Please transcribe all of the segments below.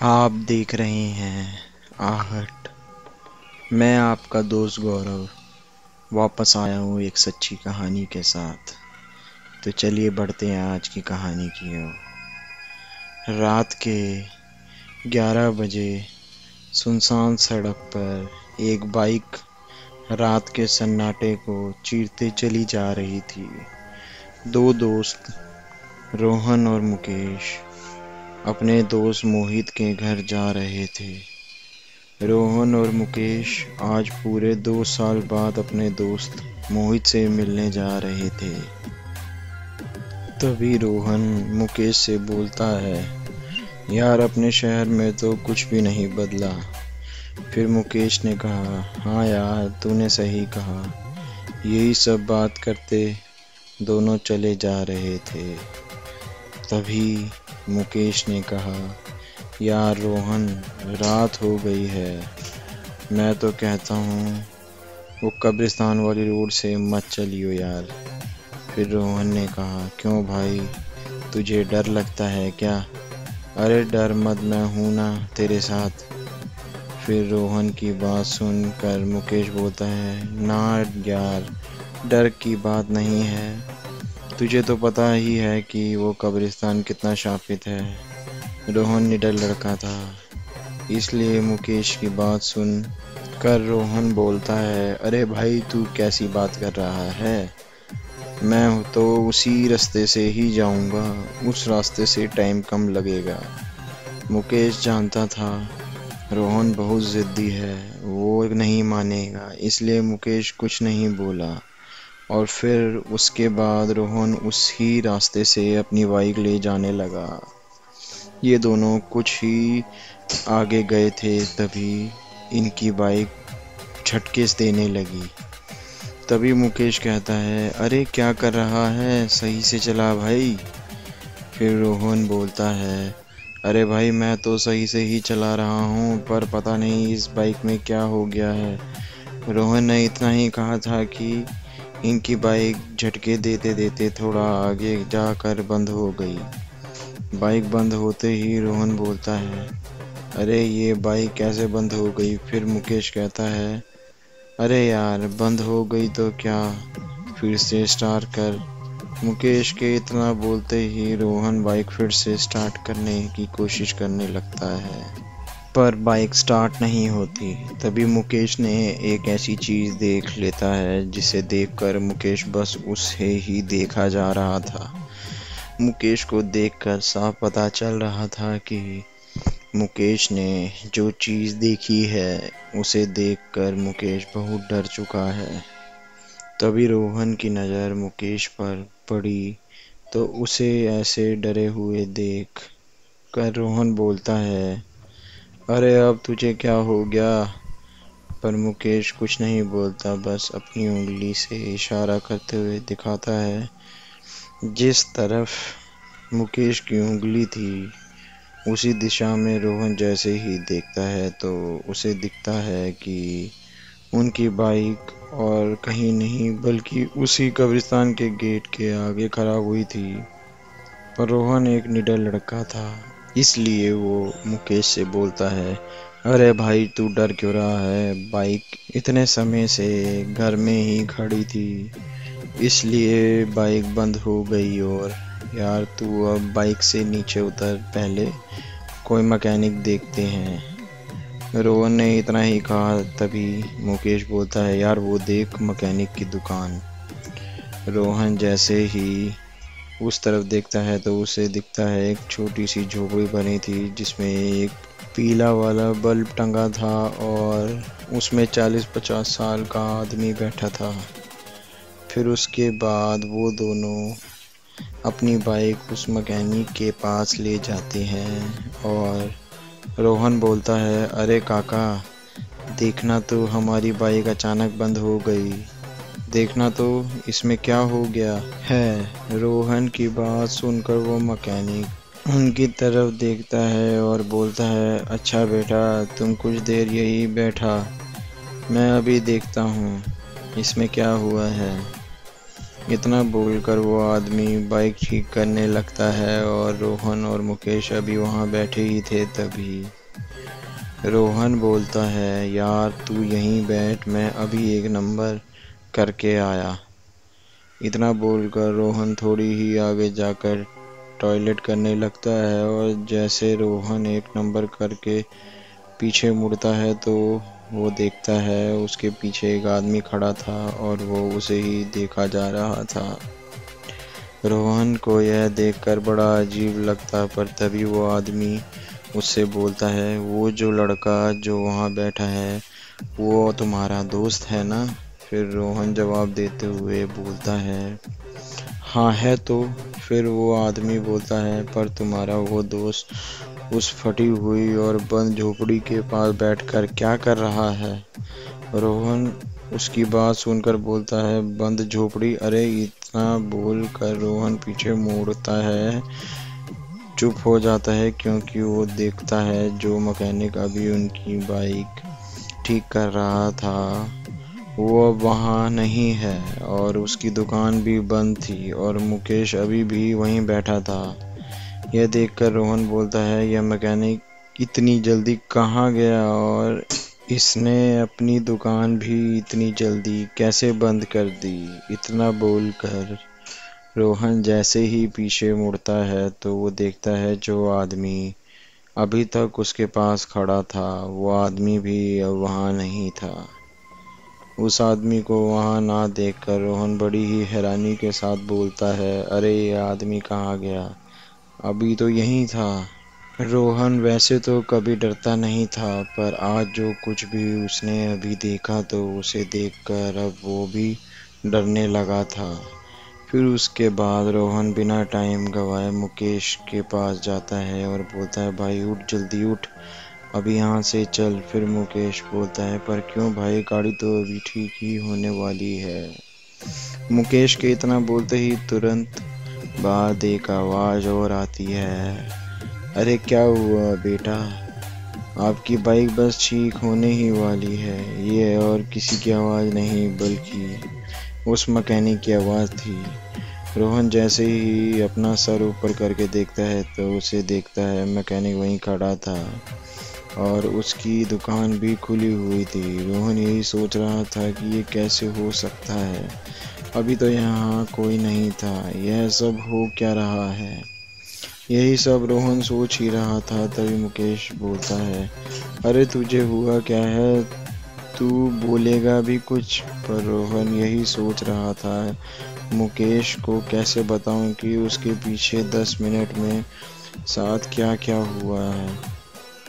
आप देख रहे हैं आहट। मैं आपका दोस्त गौरव वापस आया हूँ एक सच्ची कहानी के साथ। तो चलिए बढ़ते हैं आज की कहानी की ओर। रात के 11 बजे सुनसान सड़क पर एक बाइक रात के सन्नाटे को चीरते चली जा रही थी। दो दोस्त रोहन और मुकेश अपने दोस्त मोहित के घर जा रहे थे। रोहन और मुकेश आज पूरे 2 साल बाद अपने दोस्त मोहित से मिलने जा रहे थे। तभी रोहन मुकेश से बोलता है, यार अपने शहर में तो कुछ भी नहीं बदला। फिर मुकेश ने कहा, हाँ यार तूने सही कहा। यही सब बात करते दोनों चले जा रहे थे। तभी मुकेश ने कहा, यार रोहन रात हो गई है, मैं तो कहता हूँ वो कब्रिस्तान वाली रोड से मत चलियो यार। फिर रोहन ने कहा, क्यों भाई तुझे डर लगता है क्या? अरे डर मत, मैं हूँ ना तेरे साथ। फिर रोहन की बात सुनकर मुकेश बोलता है, ना यार डर की बात नहीं है, तुझे तो पता ही है कि वो कब्रिस्तान कितना शापित है। रोहन निडर लड़का था, इसलिए मुकेश की बात सुन कर रोहन बोलता है, अरे भाई तू कैसी बात कर रहा है, मैं तो उसी रास्ते से ही जाऊंगा, उस रास्ते से टाइम कम लगेगा। मुकेश जानता था रोहन बहुत ज़िद्दी है, वो नहीं मानेगा, इसलिए मुकेश कुछ नहीं बोला। और फिर उसके बाद रोहन उसी रास्ते से अपनी बाइक ले जाने लगा। ये दोनों कुछ ही आगे गए थे, तभी इनकी बाइक झटके देने लगी। तभी मुकेश कहता है, अरे क्या कर रहा है, सही से चला भाई। फिर रोहन बोलता है, अरे भाई मैं तो सही से ही चला रहा हूँ, पर पता नहीं इस बाइक में क्या हो गया है। रोहन ने इतना ही कहा था कि इनकी बाइक झटके देते देते थोड़ा आगे जाकर बंद हो गई। बाइक बंद होते ही रोहन बोलता है, अरे ये बाइक कैसे बंद हो गई? फिर मुकेश कहता है, अरे यार बंद हो गई तो क्या, फिर से स्टार्ट कर। मुकेश के इतना बोलते ही रोहन बाइक फिर से स्टार्ट करने की कोशिश करने लगता है, पर बाइक स्टार्ट नहीं होती। तभी मुकेश ने एक ऐसी चीज़ देख लेता है जिसे देखकर मुकेश बस उसे ही देखा जा रहा था। मुकेश को देखकर साफ पता चल रहा था कि मुकेश ने जो चीज़ देखी है उसे देखकर मुकेश बहुत डर चुका है। तभी रोहन की नज़र मुकेश पर पड़ी तो उसे ऐसे डरे हुए देख कर रोहन बोलता है, अरे अब तुझे क्या हो गया? पर मुकेश कुछ नहीं बोलता, बस अपनी उंगली से इशारा करते हुए दिखाता है जिस तरफ मुकेश की उंगली थी उसी दिशा में। रोहन जैसे ही देखता है तो उसे दिखता है कि उनकी बाइक और कहीं नहीं बल्कि उसी कब्रिस्तान के गेट के आगे खड़ा हुई थी। पर रोहन एक निडर लड़का था, इसलिए वो मुकेश से बोलता है, अरे भाई तू डर क्यों रहा है, बाइक इतने समय से घर में ही खड़ी थी, इसलिए बाइक बंद हो गई। और यार तू अब बाइक से नीचे उतर, पहले कोई मैकेनिक देखते हैं। रोहन ने इतना ही कहा, तभी मुकेश बोलता है, यार वो देख मैकेनिक की दुकान। रोहन जैसे ही उस तरफ देखता है तो उसे दिखता है एक छोटी सी झोपड़ी बनी थी जिसमें एक पीला वाला बल्ब टंगा था और उसमें 40-50 साल का आदमी बैठा था। फिर उसके बाद वो दोनों अपनी बाइक उस मैकेनिक के पास ले जाते हैं और रोहन बोलता है, अरे काका देखना तो हमारी बाइक अचानक बंद हो गई, देखना तो इसमें क्या हो गया है। रोहन की बात सुनकर वो मैकेनिक उनकी तरफ देखता है और बोलता है, अच्छा बेटा तुम कुछ देर यही बैठा, मैं अभी देखता हूँ इसमें क्या हुआ है। इतना बोलकर वो आदमी बाइक ठीक करने लगता है और रोहन और मुकेश अभी वहाँ बैठे ही थे। तभी रोहन बोलता है, यार तू यहीं बैठ, मैं अभी एक नंबर करके आया। इतना बोलकर रोहन थोड़ी ही आगे जाकर टॉयलेट करने लगता है और जैसे रोहन एक नंबर करके पीछे मुड़ता है तो वो देखता है उसके पीछे एक आदमी खड़ा था और वो उसे ही देखा जा रहा था। रोहन को यह देखकर बड़ा अजीब लगता, पर तभी वो आदमी उससे बोलता है, वो जो लड़का जो वहाँ बैठा है वो तुम्हारा दोस्त है ना? फिर रोहन जवाब देते हुए बोलता है, हाँ है तो। फिर वो आदमी बोलता है, पर तुम्हारा वो दोस्त उस फटी हुई और बंद झोपड़ी के पास बैठकर क्या कर रहा है? रोहन उसकी बात सुनकर बोलता है, बंद झोपड़ी? अरे! इतना बोल कर रोहन पीछे मुड़ता है, चुप हो जाता है क्योंकि वो देखता है जो मैकेनिक अभी उनकी बाइक ठीक कर रहा था वो अब वहाँ नहीं है और उसकी दुकान भी बंद थी और मुकेश अभी भी वहीं बैठा था। यह देखकर रोहन बोलता है, यह मैकेनिक इतनी जल्दी कहाँ गया और इसने अपनी दुकान भी इतनी जल्दी कैसे बंद कर दी? इतना बोलकर रोहन जैसे ही पीछे मुड़ता है तो वो देखता है जो आदमी अभी तक उसके पास खड़ा था वो आदमी भी अब वहाँ नहीं था। उस आदमी को वहाँ ना देखकर रोहन बड़ी ही हैरानी के साथ बोलता है, अरे ये आदमी कहाँ गया? अभी तो यहीं था। रोहन वैसे तो कभी डरता नहीं था, पर आज जो कुछ भी उसने अभी देखा तो उसे देखकर अब वो भी डरने लगा था। फिर उसके बाद रोहन बिना टाइम गवाए मुकेश के पास जाता है और बोलता है, भाई उठ, जल्दी उठ, अभी यहाँ से चल। फिर मुकेश बोलता है, पर क्यों भाई, गाड़ी तो अभी ठीक ही होने वाली है। मुकेश के इतना बोलते ही तुरंत बाद एक आवाज़ और आती है, अरे क्या हुआ बेटा, आपकी बाइक बस ठीक होने ही वाली है। ये और किसी की आवाज़ नहीं बल्कि उस मैकेनिक की आवाज़ थी। रोहन जैसे ही अपना सर ऊपर करके देखता है तो उसे देखता है मैकेनिक वहीं खड़ा था और उसकी दुकान भी खुली हुई थी। रोहन यही सोच रहा था कि ये कैसे हो सकता है, अभी तो यहाँ कोई नहीं था, यह सब हो क्या रहा है? यही सब रोहन सोच ही रहा था। तभी मुकेश बोलता है, अरे तुझे हुआ क्या है, तू बोलेगा भी कुछ? पर रोहन यही सोच रहा था मुकेश को कैसे बताऊं कि उसके पीछे 10 मिनट में साथ क्या क्या हुआ है।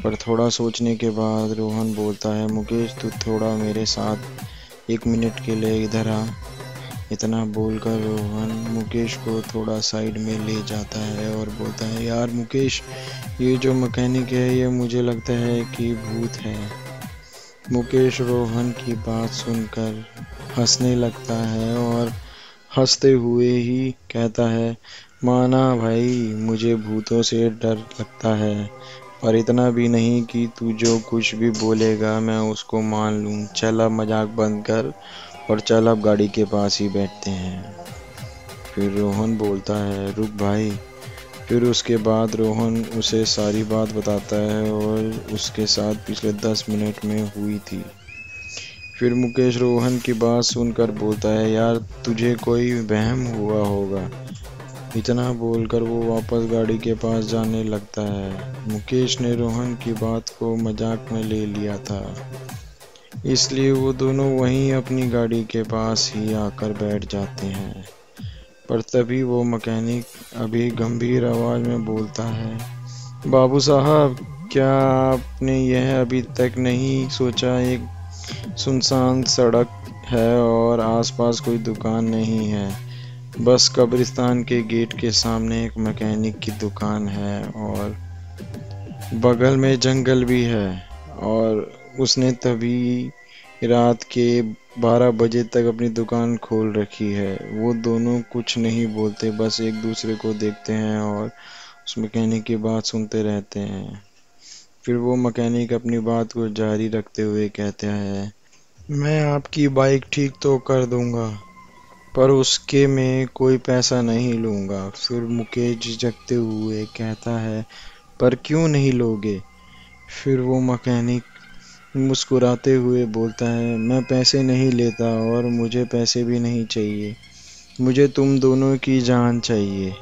पर थोड़ा सोचने के बाद रोहन बोलता है, मुकेश तू थोड़ा मेरे साथ 1 मिनट के लिए इधर आ। इतना बोलकर रोहन मुकेश को थोड़ा साइड में ले जाता है और बोलता है, यार मुकेश, ये जो मैकेनिक है ये मुझे लगता है कि भूत है। मुकेश रोहन की बात सुनकर हंसने लगता है और हंसते हुए ही कहता है, माना भाई, मुझे भूतों से डर लगता है, पर इतना भी नहीं कि तू जो कुछ भी बोलेगा मैं उसको मान लूँ। चल अब मजाक बंद कर और चल अब गाड़ी के पास ही बैठते हैं। फिर रोहन बोलता है, रुक भाई। फिर उसके बाद रोहन उसे सारी बात बताता है और उसके साथ पिछले 10 मिनट में हुई थी। फिर मुकेश रोहन की बात सुनकर बोलता है, यार तुझे कोई वहम हुआ होगा। इतना बोलकर वो वापस गाड़ी के पास जाने लगता है। मुकेश ने रोहन की बात को मजाक में ले लिया था, इसलिए वो दोनों वहीं अपनी गाड़ी के पास ही आकर बैठ जाते हैं। पर तभी वो मैकेनिक अभी गंभीर आवाज में बोलता है, बाबू साहब, क्या आपने यह अभी तक नहीं सोचा, एक सुनसान सड़क है और आसपास कोई दुकान नहीं है, बस कब्रिस्तान के गेट के सामने एक मैकेनिक की दुकान है और बगल में जंगल भी है, और उसने तभी रात के 12 बजे तक अपनी दुकान खोल रखी है। वो दोनों कुछ नहीं बोलते, बस एक दूसरे को देखते हैं और उस मैकेनिक की बात सुनते रहते हैं। फिर वो मैकेनिक अपनी बात को जारी रखते हुए कहता है, मैं आपकी बाइक ठीक तो कर दूंगा, पर उसके मैं कोई पैसा नहीं लूँगा। फिर मुकेश झिझकते हुए कहता है, पर क्यों नहीं लोगे? फिर वो मैकेनिक मुस्कुराते हुए बोलता है, मैं पैसे नहीं लेता और मुझे पैसे भी नहीं चाहिए, मुझे तुम दोनों की जान चाहिए।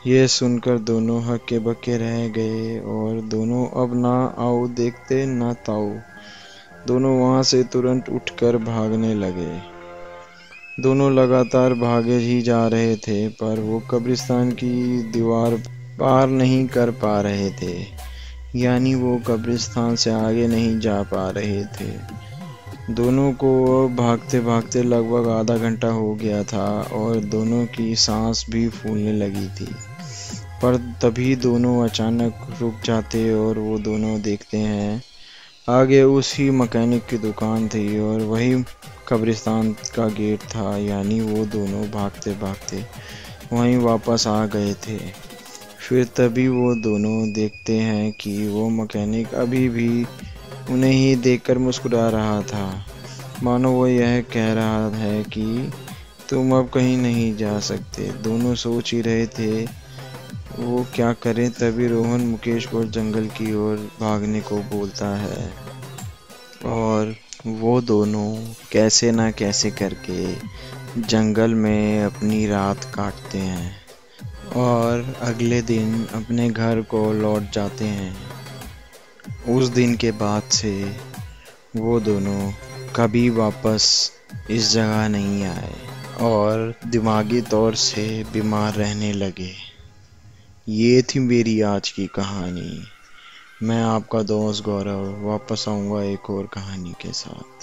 यह सुनकर दोनों हक्के बक्के रह गए और दोनों अब ना आओ देखते ना ताओ। दोनों वहां से तुरंत उठकर भागने लगे। दोनों लगातार भागे ही जा रहे थे, पर वो कब्रिस्तान की दीवार पार नहीं कर पा रहे थे। यानी वो कब्रिस्तान से आगे नहीं जा पा रहे थे। दोनों को भागते भागते लगभग आधा घंटा हो गया था और दोनों की सांस भी फूलने लगी थी। पर तभी दोनों अचानक रुक जाते और वो दोनों देखते हैं, आगे उसी मैकेनिक की दुकान थी और वही कब्रिस्तान का गेट था। यानी वो दोनों भागते भागते वहीं वापस आ गए थे। फिर तभी वो दोनों देखते हैं कि वो मैकेनिक अभी भी उन्हें ही देखकर मुस्कुरा रहा था, मानो वो यह कह रहा है कि तुम अब कहीं नहीं जा सकते। दोनों सोच ही रहे थे वो क्या करें, तभी रोहन मुकेश को जंगल की ओर भागने को बोलता है और वो दोनों कैसे ना कैसे करके जंगल में अपनी रात काटते हैं और अगले दिन अपने घर को लौट जाते हैं। उस दिन के बाद से वो दोनों कभी वापस इस जगह नहीं आए और दिमागी तौर से बीमार रहने लगे। ये थी मेरी आज की कहानी। मैं आपका दोस्त गौरव वापस आऊँगा एक और कहानी के साथ।